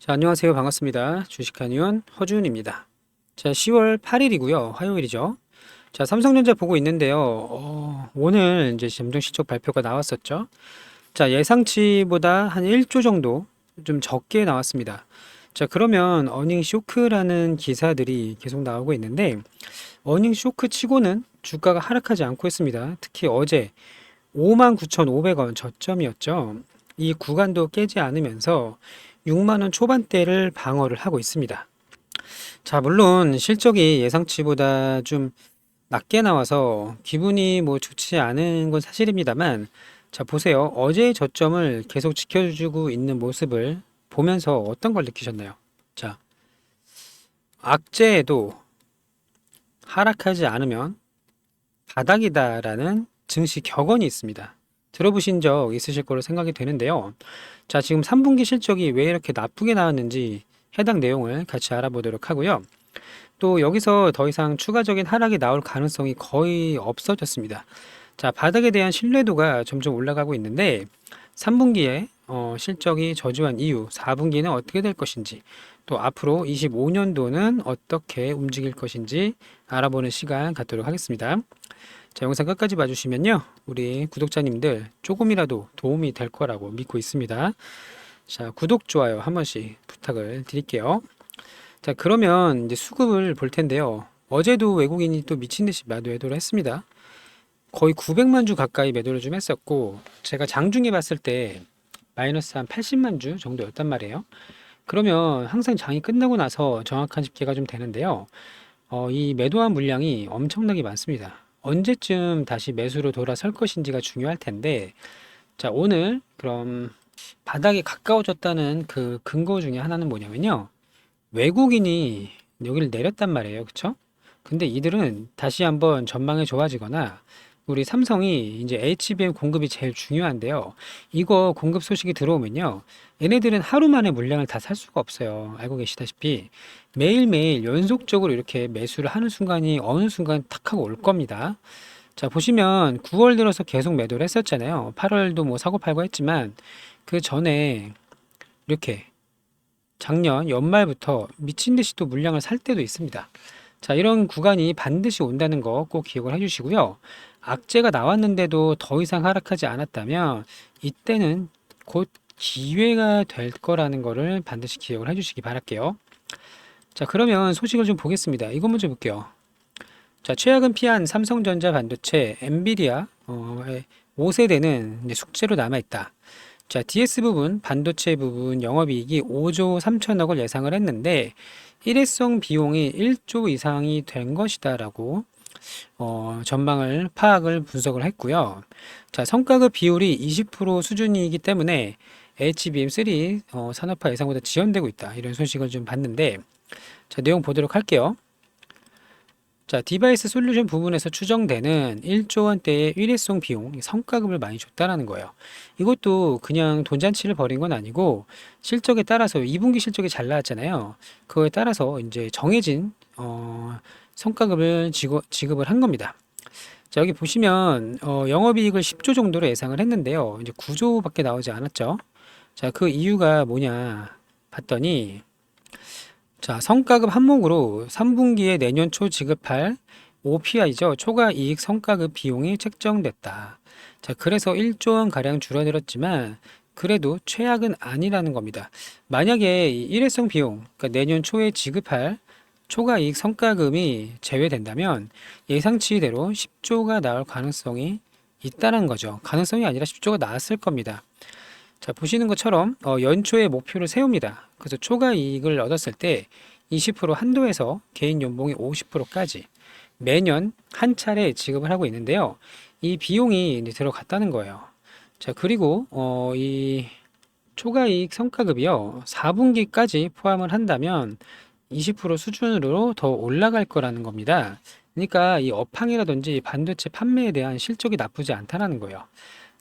자, 안녕하세요. 반갑습니다. 주식한의원 허준입니다. 자, 10월 8일이고요. 화요일이죠. 자, 삼성전자 보고 있는데요. 오늘 이제 잠정 실적 발표가 나왔었죠. 자, 예상치보다 한 1조 정도 좀 적게 나왔습니다. 자, 그러면 어닝 쇼크라는 기사들이 계속 나오고 있는데, 어닝 쇼크 치고는 주가가 하락하지 않고 있습니다. 특히 어제 59,500원 저점이었죠. 이 구간도 깨지 않으면서 6만 원 초반대를 방어를 하고 있습니다. 자, 물론 실적이 예상치보다 좀 낮게 나와서 기분이 뭐 좋지 않은 건 사실입니다만, 자, 보세요. 어제의 저점을 계속 지켜주고 있는 모습을 보면서 어떤 걸 느끼셨나요? 자, 악재에도 하락하지 않으면 바닥이다라는 증시 격언이 있습니다. 들어보신 적 있으실 거로 생각이 되는데요. 자, 지금 3분기 실적이 왜 이렇게 나쁘게 나왔는지 해당 내용을 같이 알아보도록 하고요. 또 여기서 더 이상 추가적인 하락이 나올 가능성이 거의 없어졌습니다. 자, 바닥에 대한 신뢰도가 점점 올라가고 있는데 3분기에 실적이 저조한 이유, 4분기는 어떻게 될 것인지, 또 앞으로 25년도는 어떻게 움직일 것인지 알아보는 시간 갖도록 하겠습니다. 자, 영상 끝까지 봐주시면요. 우리 구독자님들 조금이라도 도움이 될 거라고 믿고 있습니다. 자, 구독, 좋아요 한 번씩 부탁을 드릴게요. 자, 그러면 이제 수급을 볼 텐데요. 어제도 외국인이 또 미친 듯이 매도를 했습니다. 거의 900만 주 가까이 매도를 좀 했었고, 제가 장중에 봤을 때 마이너스 한 80만 주 정도였단 말이에요. 그러면 항상 장이 끝나고 나서 정확한 집계가 좀 되는데요. 이 매도한 물량이 엄청나게 많습니다. 언제쯤 다시 매수로 돌아설 것인지가 중요할 텐데, 자, 오늘 그럼 바닥에 가까워졌다는 그 근거 중에 하나는 뭐냐면요. 외국인이 여기를 내렸단 말이에요. 그쵸? 근데 이들은 다시 한번 전망이 좋아지거나 우리 삼성이 이제 HBM 공급이 제일 중요한데요. 이거 공급 소식이 들어오면요. 얘네들은 하루 만에 물량을 다 살 수가 없어요. 알고 계시다시피 매일매일 연속적으로 이렇게 매수를 하는 순간이 어느 순간 탁 하고 올 겁니다. 자, 보시면 9월 들어서 계속 매도를 했었잖아요. 8월도 뭐 사고 팔고 했지만 그 전에 이렇게 작년 연말부터 미친 듯이 또 물량을 살 때도 있습니다. 자, 이런 구간이 반드시 온다는 거 꼭 기억을 해주시고요. 악재가 나왔는데도 더 이상 하락하지 않았다면 이때는 곧 기회가 될 거라는 거를 반드시 기억을 해주시기 바랄게요. 자, 그러면 소식을 좀 보겠습니다. 이거 먼저 볼게요. 자, 최악은 피한 삼성전자 반도체 엔비디아 5세대는 이제 숙제로 남아있다. 자, DS 부분, 반도체 부분 영업이익이 5조 3천억을 예상을 했는데 일회성 비용이 1조 이상이 된 것이다라고 전망을 파악을 분석을 했고요. 자, 성과급 비율이 20% 수준이기 때문에 HBM3 산업화 예상보다 지연되고 있다. 이런 소식을 좀 봤는데, 자, 내용 보도록 할게요. 자, 디바이스 솔루션 부분에서 추정되는 1조 원대의 일회성 비용, 성과급을 많이 줬다라는 거예요. 이것도 그냥 돈잔치를 벌인 건 아니고 실적에 따라서 2분기 실적이 잘 나왔잖아요. 그거에 따라서 이제 정해진 성과급을 지급을 한 겁니다. 자, 여기 보시면 영업이익을 10조 정도로 예상을 했는데요. 이제 9조밖에 나오지 않았죠. 자, 그 이유가 뭐냐 봤더니, 자, 성과급 항목으로 3분기에 내년 초 지급할 OPI죠. 초과 이익 성과급 비용이 책정됐다. 자, 그래서 1조 원 가량 줄어들었지만 그래도 최악은 아니라는 겁니다. 만약에 이 일회성 비용, 그러니까 내년 초에 지급할 초과 이익 성과금이 제외된다면 예상치대로 10조가 나올 가능성이 있다는 거죠. 가능성이 아니라 10조가 나왔을 겁니다. 자, 보시는 것처럼 연초에 목표를 세웁니다. 그래서 초과 이익을 얻었을 때 20% 한도에서 개인 연봉의 50%까지 매년 한 차례 지급을 하고 있는데요. 이 비용이 이제 들어갔다는 거예요. 자, 그리고 이 초과 이익 성과급이요. 4분기까지 포함을 한다면 20% 수준으로 더 올라갈 거라는 겁니다. 그러니까 이 업황이라든지 반도체 판매에 대한 실적이 나쁘지 않다는 거예요.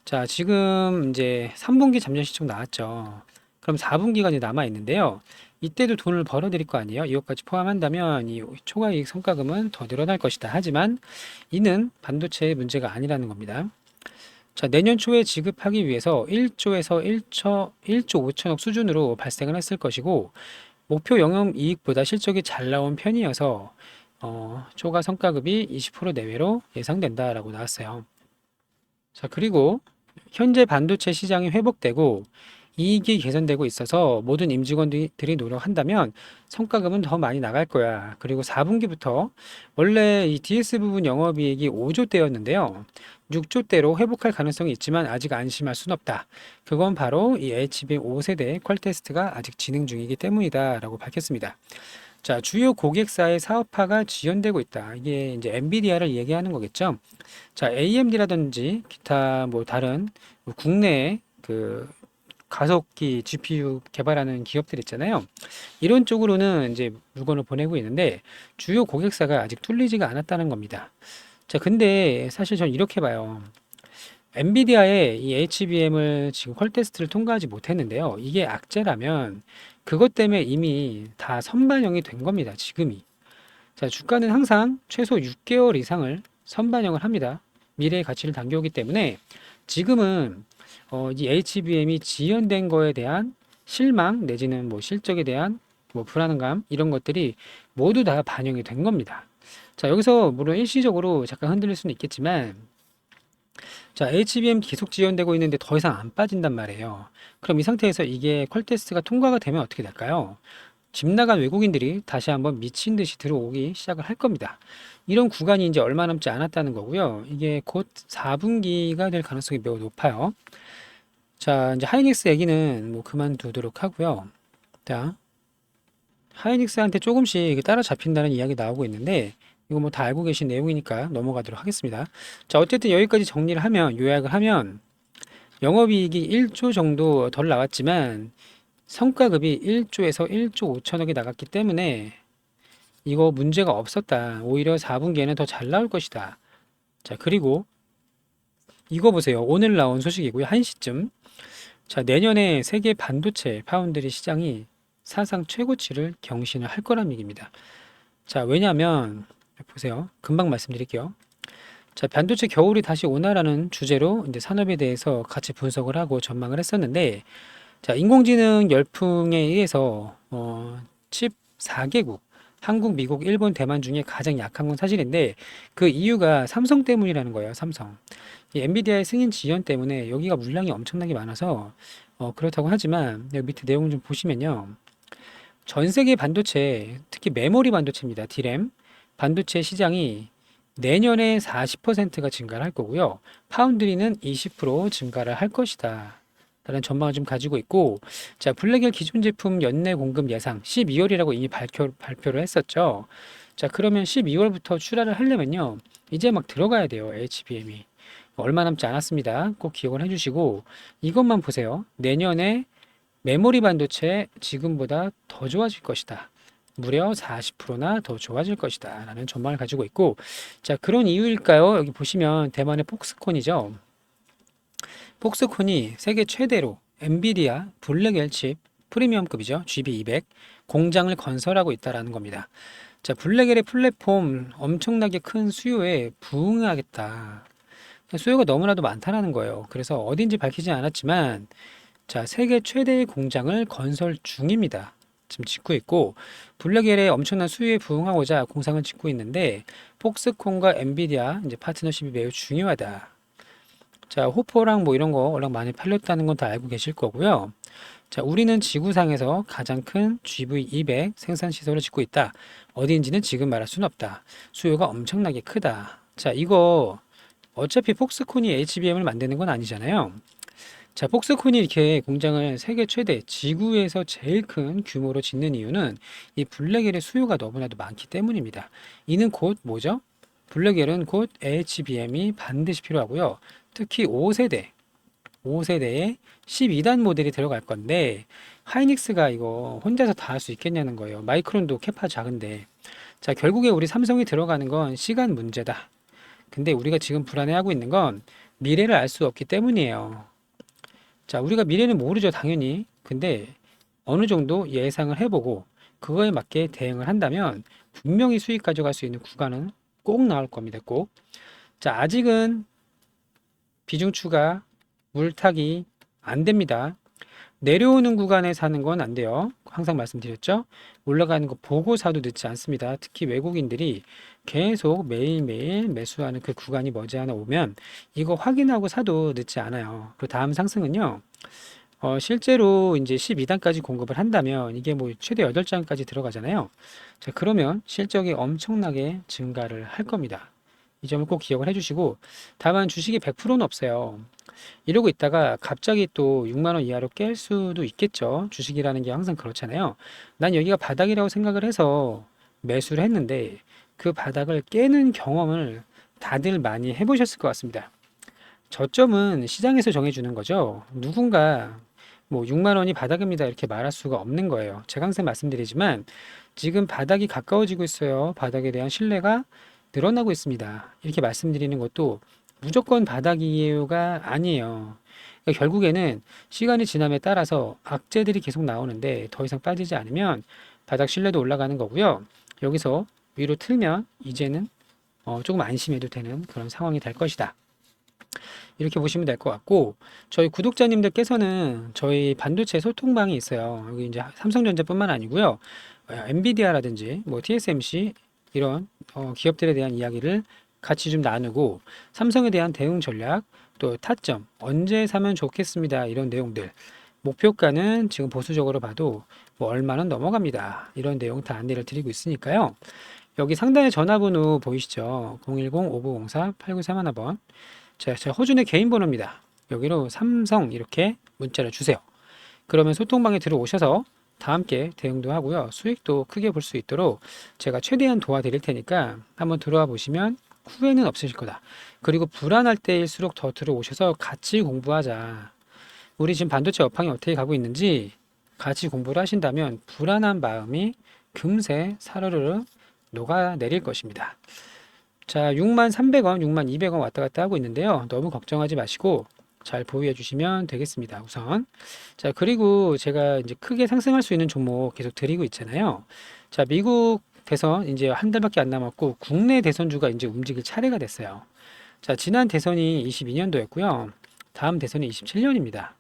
자, 지금 이제 3분기 잠정 실적 나왔죠. 그럼 4분기가 이제 남아 있는데요. 이때도 돈을 벌어 드릴 거 아니에요. 이것까지 포함한다면 이 초과이익 성과금은 더 늘어날 것이다. 하지만 이는 반도체의 문제가 아니라는 겁니다. 자, 내년 초에 지급하기 위해서 1조에서 1조 5천억 수준으로 발생을 했을 것이고, 목표 영업이익보다 실적이 잘 나온 편이어서 초과 성과급이 20% 내외로 예상된다라고 나왔어요. 자, 그리고 현재 반도체 시장이 회복되고 이익이 개선되고 있어서 모든 임직원들이 노력한다면 성과급은 더 많이 나갈 거야. 그리고 4분기부터 원래 이 DS 부분 영업이익이 5조대였는데요. 6조대로 회복할 가능성이 있지만 아직 안심할 순 없다. 그건 바로 이 HBM 5세대 퀄 테스트가 아직 진행 중이기 때문이다라고 밝혔습니다. 자, 주요 고객사의 사업화가 지연되고 있다. 이게 이제 엔비디아를 얘기하는 거겠죠. 자, AMD라든지 기타 뭐 다른 국내 그 가속기 GPU 개발하는 기업들 있잖아요. 이런 쪽으로는 이제 물건을 보내고 있는데 주요 고객사가 아직 뚫리지가 않았다는 겁니다. 자, 근데 사실 전 이렇게 봐요. 엔비디아의 이 HBM을 지금 퀄 테스트를 통과하지 못했는데요. 이게 악재라면 그것 때문에 이미 다 선반영이 된 겁니다. 지금이. 자, 주가는 항상 최소 6개월 이상을 선반영을 합니다. 미래의 가치를 당겨오기 때문에 지금은 이 HBM이 지연된 거에 대한 실망 내지는 뭐 실적에 대한 뭐 불안감 이런 것들이 모두 다 반영이 된 겁니다. 자, 여기서 물론 일시적으로 잠깐 흔들릴 수는 있겠지만 자, HBM 계속 지연되고 있는데 더 이상 안 빠진단 말이에요. 그럼 이 상태에서 이게 퀄 테스트가 통과가 되면 어떻게 될까요? 집 나간 외국인들이 다시 한번 미친 듯이 들어오기 시작을 할 겁니다. 이런 구간이 이제 얼마 남지 않았다는 거고요. 이게 곧 4분기가 될 가능성이 매우 높아요. 자, 이제 하이닉스 얘기는 뭐 그만두도록 하고요. 자, 하이닉스한테 조금씩 따라잡힌다는 이야기 나오고 있는데 이거 뭐 다 알고 계신 내용이니까 넘어가도록 하겠습니다. 자, 어쨌든 여기까지 정리를 하면 요약을 하면 영업이익이 1조 정도 덜 나왔지만 성과급이 1조에서 1조 5천억이 나갔기 때문에 이거 문제가 없었다. 오히려 4분기에는 더 잘 나올 것이다. 자, 그리고 이거 보세요. 오늘 나온 소식이고요. 1시쯤. 자, 내년에 세계 반도체 파운드리 시장이 사상 최고치를 경신을 할 거란 얘기입니다. 자, 왜냐하면 보세요. 금방 말씀드릴게요. 자, 반도체 겨울이 다시 오나라는 주제로 이제 산업에 대해서 같이 분석을 하고 전망을 했었는데, 자, 인공지능 열풍에 의해서 칩 4개국, 한국, 미국, 일본, 대만 중에 가장 약한 건 사실인데 그 이유가 삼성 때문이라는 거예요. 삼성. 이 엔비디아의 승인 지연 때문에 여기가 물량이 엄청나게 많아서 그렇다고 하지만 여기 밑에 내용 좀 보시면요. 전 세계 반도체, 특히 메모리 반도체입니다. D램 반도체 시장이 내년에 40%가 증가를 할 거고요. 파운드리는 20% 증가를 할 것이다. 라는 전망을 좀 가지고 있고, 자, 블랙엘 기존 제품 연내 공급 예상 12월이라고 이미 발표를 했었죠. 자, 그러면 12월부터 출하를 하려면요. 이제 막 들어가야 돼요. HBM이. 얼마 남지 않았습니다. 꼭 기억을 해주시고, 이것만 보세요. 내년에 메모리 반도체 지금보다 더 좋아질 것이다. 무려 40%나 더 좋아질 것이다. 라는 전망을 가지고 있고, 자, 그런 이유일까요? 여기 보시면 대만의 폭스콘이죠. 폭스콘이 세계 최대로 엔비디아 블랙엘 칩 프리미엄급이죠. GB200 공장을 건설하고 있다라는 겁니다. 자, 블랙엘의 플랫폼 엄청나게 큰 수요에 부응하겠다. 수요가 너무나도 많다라는 거예요. 그래서 어딘지 밝히지 않았지만 자, 세계 최대의 공장을 건설 중입니다. 지금 짓고 있고 블랙엘의 엄청난 수요에 부응하고자 공장을 짓고 있는데 폭스콘과 엔비디아 이제 파트너십이 매우 중요하다. 자, 호퍼랑 뭐 이런 거 워낙 많이 팔렸다는 건 다 알고 계실 거고요. 자, 우리는 지구상에서 가장 큰 GV200 생산 시설을 짓고 있다. 어디인지는 지금 말할 수는 없다. 수요가 엄청나게 크다. 자, 이거 어차피 폭스콘이 HBM을 만드는 건 아니잖아요. 자, 폭스콘이 이렇게 공장을 세계 최대, 지구에서 제일 큰 규모로 짓는 이유는 이 블랙엘의 수요가 너무나도 많기 때문입니다. 이는 곧 뭐죠? 블랙엘은 곧 HBM이 반드시 필요하고요. 특히 5세대에 12단 모델이 들어갈 건데 하이닉스가 이거 혼자서 다 할 수 있겠냐는 거예요. 마이크론도 캐파 작은데. 자, 결국에 우리 삼성이 들어가는 건 시간 문제다. 근데 우리가 지금 불안해하고 있는 건 미래를 알 수 없기 때문이에요. 자, 우리가 미래는 모르죠, 당연히. 근데 어느 정도 예상을 해보고 그거에 맞게 대응을 한다면 분명히 수익 가져갈 수 있는 구간은 꼭 나올 겁니다, 꼭. 자, 아직은 비중 추가, 물타기 안 됩니다. 내려오는 구간에 사는 건 안 돼요. 항상 말씀드렸죠. 올라가는 거 보고 사도 늦지 않습니다. 특히 외국인들이 계속 매일매일 매수하는 그 구간이 머지않아 오면 이거 확인하고 사도 늦지 않아요. 그 다음 상승은요. 실제로 이제 12단까지 공급을 한다면 이게 뭐 최대 8장까지 들어가잖아요. 자, 그러면 실적이 엄청나게 증가를 할 겁니다. 이 점을 꼭 기억을 해주시고, 다만 주식이 100%는 없어요. 이러고 있다가 갑자기 또 6만 원 이하로 깰 수도 있겠죠. 주식이라는 게 항상 그렇잖아요. 난 여기가 바닥이라고 생각을 해서 매수를 했는데 그 바닥을 깨는 경험을 다들 많이 해보셨을 것 같습니다. 저점은 시장에서 정해주는 거죠. 누군가 뭐 6만 원이 바닥입니다 이렇게 말할 수가 없는 거예요. 제가 항상 말씀드리지만 지금 바닥이 가까워지고 있어요. 바닥에 대한 신뢰가 늘어나고 있습니다. 이렇게 말씀드리는 것도 무조건 바닥이에요가 아니에요. 그러니까 결국에는 시간이 지남에 따라서 악재들이 계속 나오는데 더 이상 빠지지 않으면 바닥 신뢰도 올라가는 거고요. 여기서 위로 틀면 이제는 조금 안심해도 되는 그런 상황이 될 것이다. 이렇게 보시면 될 것 같고, 저희 구독자님들께서는 저희 반도체 소통방이 있어요. 여기 이제 삼성전자뿐만 아니고요. 엔비디아라든지 뭐 TSMC 이런 기업들에 대한 이야기를 같이 좀 나누고, 삼성에 대한 대응 전략, 또 타점, 언제 사면 좋겠습니다. 이런 내용들. 목표가는 지금 보수적으로 봐도 뭐 얼마는 넘어갑니다. 이런 내용 다 안내를 드리고 있으니까요. 여기 상단에 전화번호 보이시죠? 010-5904-8931번. 자, 제 허준의 개인 번호입니다. 여기로 삼성 이렇게 문자를 주세요. 그러면 소통방에 들어오셔서 다 함께 대응도 하고요. 수익도 크게 볼 수 있도록 제가 최대한 도와드릴 테니까 한번 들어와 보시면 후회는 없으실 거다. 그리고 불안할 때일수록 더 들어오셔서 같이 공부하자. 우리 지금 반도체 업황이 어떻게 가고 있는지 같이 공부를 하신다면 불안한 마음이 금세 사르르 녹아내릴 것입니다. 자, 63,300원, 62,200원 왔다 갔다 하고 있는데요. 너무 걱정하지 마시고 잘 보유해 주시면 되겠습니다. 우선. 자, 그리고 제가 이제 크게 상승할 수 있는 종목 계속 드리고 있잖아요. 자, 미국 대선 이제 한 달밖에 안 남았고 국내 대선주가 이제 움직일 차례가 됐어요. 자, 지난 대선이 22년도였고요. 다음 대선이 27년입니다.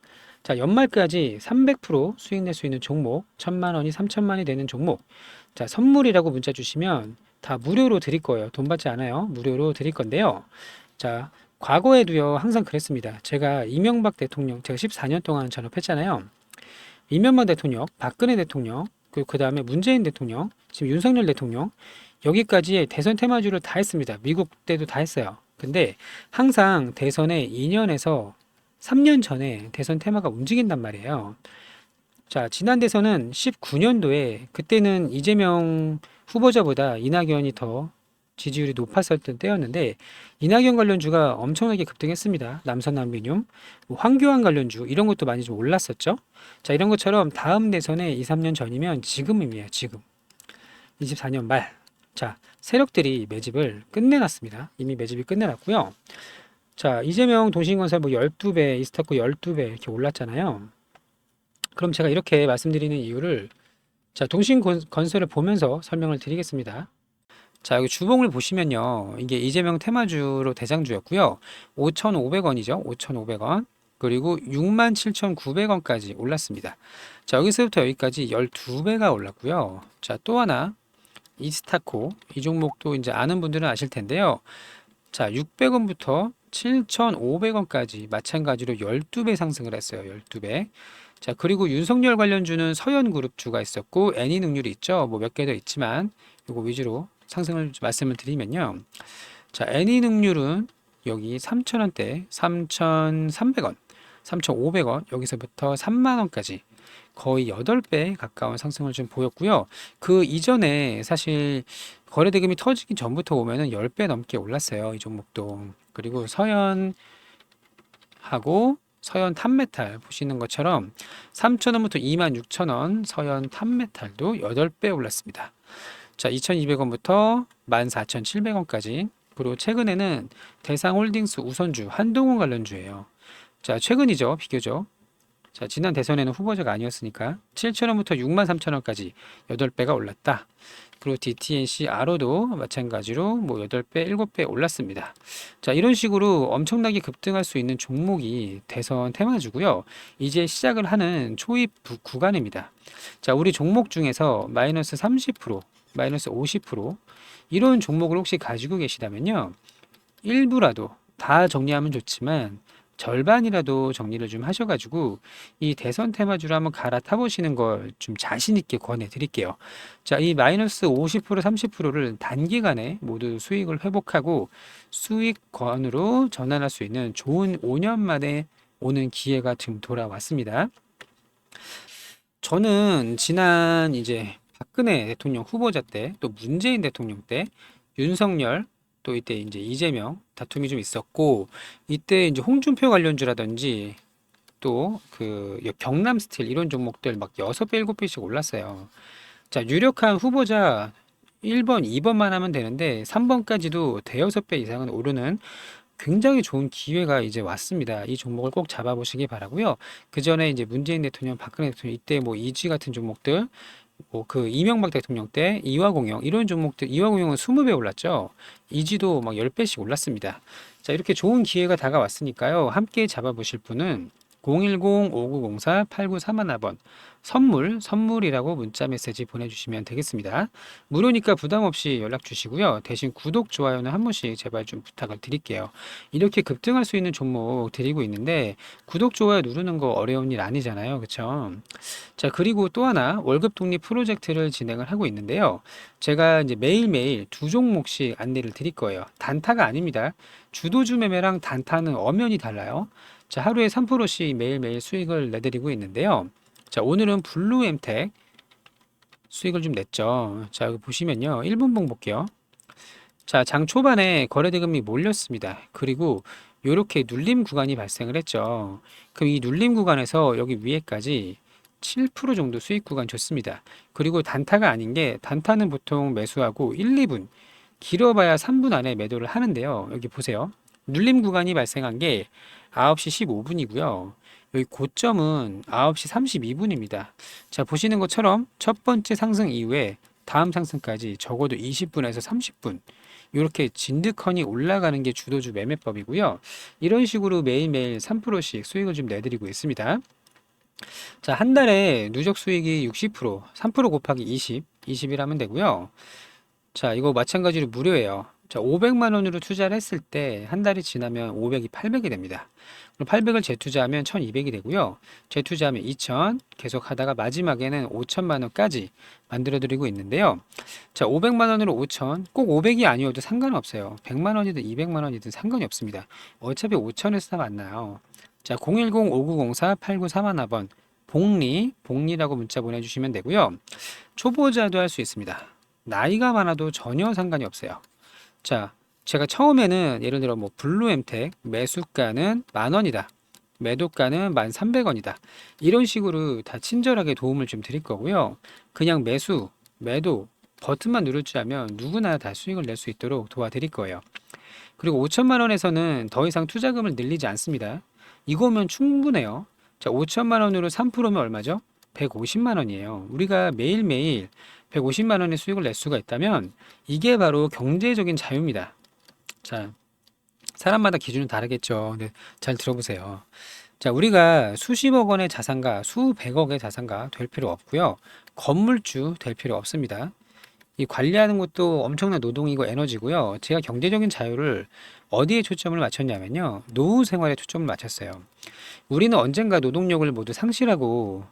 자, 연말까지 300% 수익 낼 수 있는 종목, 1,000만 원이 3,000만 원이 되는 종목. 자, 선물이라고 문자 주시면 다 무료로 드릴 거예요. 돈 받지 않아요. 무료로 드릴 건데요. 자, 과거에도요, 항상 그랬습니다. 제가 이명박 대통령, 제가 14년 동안 전업했잖아요. 이명박 대통령, 박근혜 대통령, 그리고 그 다음에 문재인 대통령, 지금 윤석열 대통령, 여기까지 대선 테마주를 다 했습니다. 미국 때도 다 했어요. 근데 항상 대선에 2년에서 3년 전에 대선 테마가 움직인단 말이에요. 자, 지난 대선은 19년도에 그때는 이재명 후보자보다 이낙연이 더 지지율이 높았었던 때였는데 이낙연 관련주가 엄청나게 급등했습니다. 남선남비뇽, 뭐 황교안 관련주 이런 것도 많이 좀 올랐었죠. 자, 이런 것처럼 다음 대선에 2, 3년 전이면 지금입니다. 지금 24년 말. 자, 세력들이 매집을 끝내놨습니다. 이미 매집이 끝내놨고요. 자, 이재명 동신건설 뭐 12배, 이스타코 12배 이렇게 올랐잖아요. 그럼 제가 이렇게 말씀드리는 이유를 자, 동신건설을 보면서 설명을 드리겠습니다. 자, 여기 주봉을 보시면요. 이게 이재명 테마주로 대장주였고요. 5,500원이죠. 5,500원. 그리고 67,900원까지 올랐습니다. 자, 여기서부터 여기까지 12배가 올랐고요. 자, 또 하나 이스타코 이 종목도 이제 아는 분들은 아실 텐데요. 자, 600원부터 7,500원까지 마찬가지로 12배 상승을 했어요. 12배. 자, 그리고 윤석열 관련주는 서현그룹주가 있었고 애니능률이 있죠. 뭐 몇 개 더 있지만 이거 위주로 상승을 말씀을 드리면요. 자, 애니능률은 여기 3,000원대 3,300원, 3,500원 여기서부터 3만 원까지 거의 8배 가까운 상승을 좀 보였고요. 그 이전에 사실 거래대금이 터지기 전부터 보면은 10배 넘게 올랐어요. 이 종목도. 그리고 서현하고 서현 탑메탈 보시는 것처럼 3,000원부터 26,000원 서현 탑메탈도 8배 올랐습니다. 자, 2,200원부터 14,700원까지. 그리고 최근에는 대상홀딩스 우선주 한동훈 관련주예요. 자, 최근이죠. 비교적. 자, 지난 대선에는 후보자가 아니었으니까 7,000원부터 63,000원까지 8배가 올랐다. 그리고 DTNC 아로도 마찬가지로 뭐 8배, 7배 올랐습니다. 자, 이런 식으로 엄청나게 급등할 수 있는 종목이 대선 테마주고요. 이제 시작을 하는 초입 구간입니다. 자, 우리 종목 중에서 마이너스 30%, 마이너스 50% 이런 종목을 혹시 가지고 계시다면요. 일부라도 다 정리하면 좋지만 절반이라도 정리를 좀 하셔가지고 이 대선 테마주로 한번 갈아타 보시는 걸 좀 자신 있게 권해 드릴게요. 자, 이 마이너스 50%, 30%를 단기간에 모두 수익을 회복하고 수익권으로 전환할 수 있는 좋은 5년 만에 오는 기회가 지금 돌아왔습니다. 저는 지난 이제 박근혜 대통령 후보자 때, 또 문재인 대통령 때, 윤석열, 또 이때 이제 이재명 다툼이 좀 있었고, 이때 이제 홍준표 관련주라든지, 또 그 경남 스틸 이런 종목들 막 6배, 7배씩 올랐어요. 자, 유력한 후보자 1번, 2번만 하면 되는데, 3번까지도 대여섯 배 이상은 오르는 굉장히 좋은 기회가 이제 왔습니다. 이 종목을 꼭 잡아보시기 바라고요. 그 전에 이제 문재인 대통령, 박근혜 대통령 이때 뭐 이지 같은 종목들, 뭐 그 이명박 대통령 때 이화공영 이런 종목들, 이화공영은 20배 올랐죠. 이지도 막 10배씩 올랐습니다. 자, 이렇게 좋은 기회가 다가왔으니까요. 함께 잡아보실 분은 010-5904-8931번 선물이라고 문자 메시지 보내주시면 되겠습니다. 무료니까 부담 없이 연락 주시고요. 대신 구독, 좋아요는 한 번씩 제발 좀 부탁을 드릴게요. 이렇게 급등할 수 있는 종목 드리고 있는데 구독, 좋아요 누르는 거 어려운 일 아니잖아요. 그쵸? 자, 그리고 또 하나 월급 독립 프로젝트를 진행을 하고 있는데요. 제가 이제 매일매일 두 종목씩 안내를 드릴 거예요. 단타가 아닙니다. 주도주 매매랑 단타는 엄연히 달라요. 자, 하루에 3%씩 매일매일 수익을 내드리고 있는데요. 자, 오늘은 블루엠텍 수익을 좀 냈죠. 자, 여기 보시면요. 1분봉 볼게요. 자, 장 초반에 거래대금이 몰렸습니다. 그리고 이렇게 눌림 구간이 발생을 했죠. 그럼 이 눌림 구간에서 여기 위에까지 7% 정도 수익 구간 좋습니다. 그리고 단타가 아닌 게 단타는 보통 매수하고 1, 2분, 길어봐야 3분 안에 매도를 하는데요. 여기 보세요. 눌림 구간이 발생한 게 9시 15분이고요. 여기 고점은 9시 32분입니다. 자, 보시는 것처럼 첫 번째 상승 이후에 다음 상승까지 적어도 20분에서 30분 이렇게 진득하니 올라가는 게 주도주 매매법이고요. 이런 식으로 매일매일 3%씩 수익을 좀 내드리고 있습니다. 자, 한 달에 누적 수익이 60%, 3% 곱하기 20, 20이라면 되고요. 자, 이거 마찬가지로 무료예요. 자, 500만 원으로 투자를 했을 때 한 달이 지나면 500이 800이 됩니다. 그럼 800을 재투자하면 1200이 되고요. 재투자하면 2000, 계속 하다가 마지막에는 5000만 원까지 만들어 드리고 있는데요. 자, 500만 원으로 5000, 꼭 500이 아니어도 상관없어요. 100만 원이든 200만 원이든 상관이 없습니다. 어차피 5000에서 다 만나요. 자, 010-5904-8931번 복리라고 문자 보내주시면 되고요. 초보자도 할 수 있습니다. 나이가 많아도 전혀 상관이 없어요. 자, 제가 처음에는 예를 들어 뭐 블루엠텍 매수가는 10,000원이다. 매도가는 1,300원이다. 이런 식으로 다 친절하게 도움을 좀 드릴 거고요. 그냥 매수, 매도 버튼만 누를 줄 알면 누구나 다 수익을 낼 수 있도록 도와드릴 거예요. 그리고 5천만 원에서는 더 이상 투자금을 늘리지 않습니다. 이거면 충분해요. 자, 5천만 원으로 3%면 얼마죠? 150만 원이에요. 우리가 매일매일 150만 원의 수익을 낼 수가 있다면 이게 바로 경제적인 자유입니다. 자, 사람마다 기준은 다르겠죠. 근데 잘 들어보세요. 자, 우리가 수십억 원의 자산가, 수백억의 자산가 될 필요 없고요. 건물주 될 필요 없습니다. 이 관리하는 것도 엄청난 노동이고 에너지고요. 제가 경제적인 자유를 어디에 초점을 맞췄냐면요. 노후 생활에 초점을 맞췄어요. 우리는 언젠가 노동력을 모두 상실하고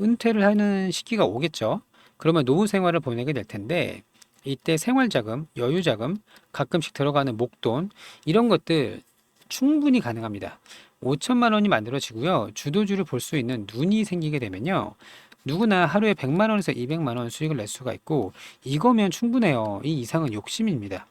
은퇴를 하는 시기가 오겠죠. 그러면 노후 생활을 보내게 될 텐데 이때 생활자금, 여유자금, 가끔씩 들어가는 목돈 이런 것들 충분히 가능합니다. 5천만 원이 만들어지고요. 주도주를 볼 수 있는 눈이 생기게 되면요. 누구나 하루에 100만 원에서 200만 원 수익을 낼 수가 있고 이거면 충분해요. 이 이상은 욕심입니다.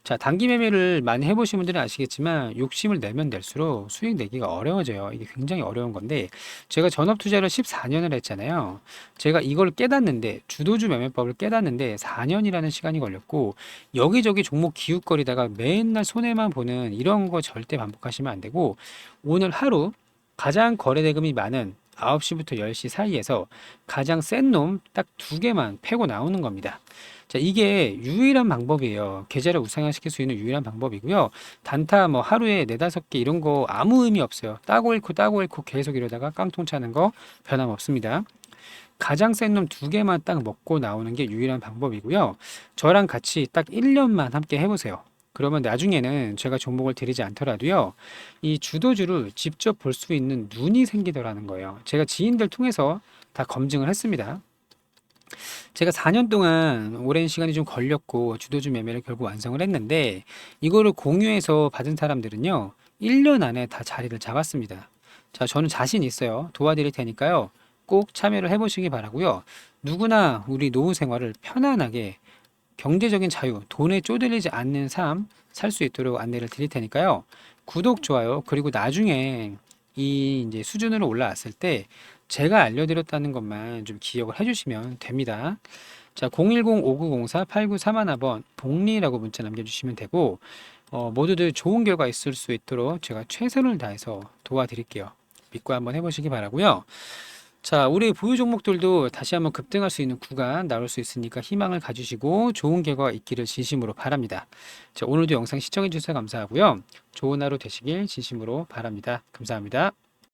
자, 단기 매매를 많이 해보신 분들은 아시겠지만 욕심을 내면 낼수록 수익 내기가 어려워져요. 이게 굉장히 어려운 건데 제가 전업 투자를 14년을 했잖아요. 제가 이걸 깨닫는데 주도주 매매법을 깨닫는데 4년이라는 시간이 걸렸고 여기저기 종목 기웃거리다가 맨날 손해만 보는 이런 거 절대 반복하시면 안 되고 오늘 하루 가장 거래 대금이 많은 9시부터 10시 사이에서 가장 센 놈 딱 두 개만 패고 나오는 겁니다. 자, 이게 유일한 방법이에요. 계좌를 우상향시킬 수 있는 유일한 방법이고요. 단타 뭐 하루에 4-5개 이런 거 아무 의미 없어요. 따고 잃고 계속 이러다가 깡통 차는 거 변함없습니다. 가장 센 놈 두 개만 딱 먹고 나오는 게 유일한 방법이고요. 저랑 같이 딱 1년만 함께 해보세요. 그러면 나중에는 제가 종목을 드리지 않더라도요, 이 주도주를 직접 볼 수 있는 눈이 생기더라는 거예요. 제가 지인들 통해서 다 검증을 했습니다. 제가 4년 동안 오랜 시간이 좀 걸렸고 주도주 매매를 결국 완성을 했는데 이거를 공유해서 받은 사람들은요, 1년 안에 다 자리를 잡았습니다. 자, 저는 자신 있어요. 도와드릴 테니까요. 꼭 참여를 해보시기 바라고요. 누구나 우리 노후 생활을 편안하게 경제적인 자유, 돈에 쪼들리지 않는 삶 살 수 있도록 안내를 드릴 테니까요. 구독, 좋아요, 그리고 나중에 이 이제 수준으로 올라왔을 때 제가 알려드렸다는 것만 좀 기억을 해주시면 됩니다. 자, 010-5904-8931번 복리라고 문자 남겨주시면 되고, 모두들 좋은 결과 있을 수 있도록 제가 최선을 다해서 도와드릴게요. 믿고 한번 해보시기 바라고요. 자, 우리 보유 종목들도 다시 한번 급등할 수 있는 구간 나올 수 있으니까 희망을 가지시고 좋은 결과가 있기를 진심으로 바랍니다. 자, 오늘도 영상 시청해 주셔서 감사하고요. 좋은 하루 되시길 진심으로 바랍니다. 감사합니다.